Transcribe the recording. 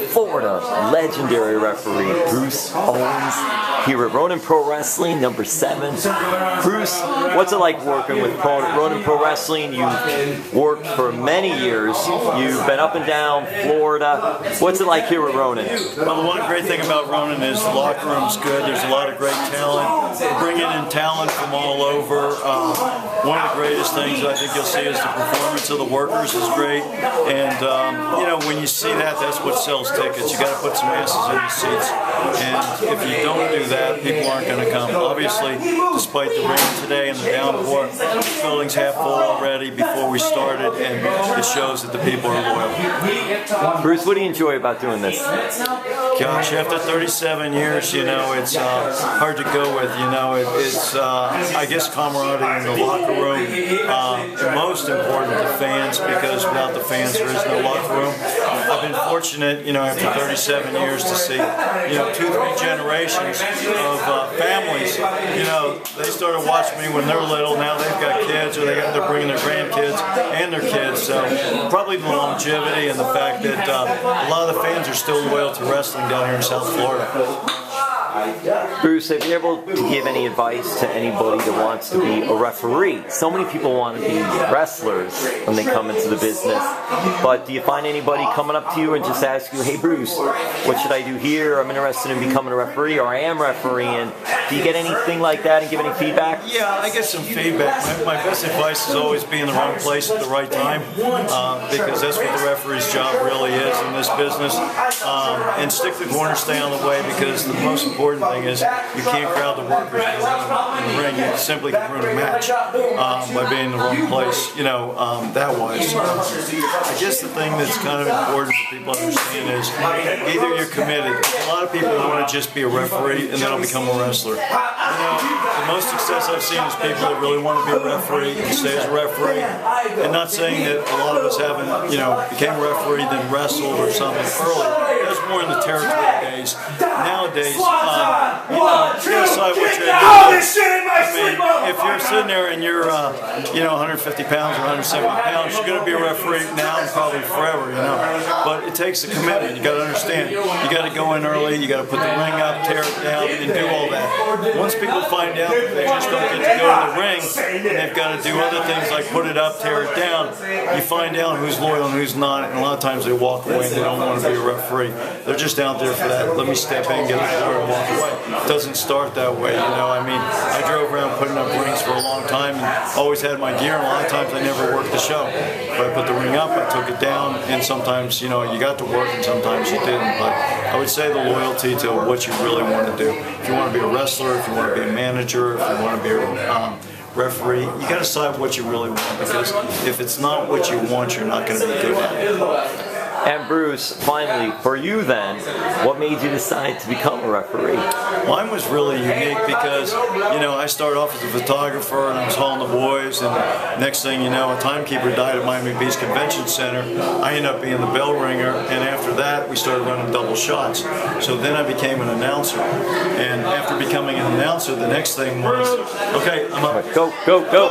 Florida legendary referee Bruce Owens here at Ronin Pro Wrestling, number 7. Bruce, what's it like working with Ronin Pro Wrestling? You've worked for many years. You've been up and down Florida. What's it like here at Ronin? Well, the one great thing about Ronin is the locker room's good. There's a lot of great talent. We're bringing in talent from all over. One of the greatest things I think you'll see is the performance of the workers is great. And, you know, when you see that, that's what sells tickets. You got to put some asses in the seats. And if you don't do that, people aren't going to come. Obviously, despite the rain today and the downpour, the building's half full already before we started, and it shows that the people are loyal. Bruce, what do you enjoy about doing this? Gosh, after 37 years, you know, it's hard to go with. You know, it's I guess camaraderie in the locker room. And most important, the fans, because without the fans, there is no locker room. I've been fortunate, you know, after 37 years to see, you know, 2-3 generations of families. You know, they started watching me when they're little. Now they've got kids, or they're bringing their grandkids and their kids. So probably the longevity and the fact that a lot of the fans are still loyal to wrestling down here in South Florida. Bruce, have you able to give any advice to anybody that wants to be a referee? So many people want to be wrestlers when they come into the business, but do you find anybody coming up to you and just ask you, hey Bruce, what should I do here? I'm interested in becoming a referee, or I am refereeing. Do you get anything like that and give any feedback? Yeah, I get some feedback. My best advice is always be in the wrong place at the right time, because that's what the referee's job really is in this business. And stick the corner, stay on the way, because the most important thing is you can't crowd the workers in the ring. You simply can ruin a match by being in the wrong place, you know, that wise. I guess the thing that's kind of important for people to understand is either you're committed. A lot of people want to just be a referee and then I'll become a wrestler. You know, the most success I've seen is people that really want to be a referee and stay as a referee. And not saying that a lot of us haven't, you know, became a referee then wrestled or something early. That's more in the territory days. Nowadays, you gotta decide what you're doing. I mean, if you're sitting there and you're, you know, 150 pounds or 170 pounds, you're going to be a referee now and probably forever, you know. But it takes a commitment. You got to understand. You got to go in early. You got to put the ring up, tear it down, and do all that. Once people find out that they just don't get to go to the ring, and they've got to do other things like put it up, tear it down, you find out who's loyal and who's not. And a lot of times they walk away and they don't want to be a referee. They're just out there for that. Let me step in, get the floor, and walk away. It doesn't start that way, you know. I mean, I drove around putting up rings for a long time and always had my gear, and a lot of times I never worked the show. But I put the ring up, I took it down, and sometimes, you know, you got to work and sometimes you didn't. But I would say the loyalty to what you really want to do. If you want to be a wrestler, if you want to be a manager, if you want to be a referee, you got to decide what you really want, because if it's not what you want, you're not going to be good at it. And Bruce, finally, for you then, what made you decide to become a referee? Mine was really unique because, you know, I started off as a photographer and I was hauling the boys, and next thing you know, a timekeeper died at Miami Beach Convention Center. I ended up being the bell ringer, and after that, we started running double shots. So then I became an announcer. And after becoming an announcer, the next thing was, okay, I'm up. Go, go, go.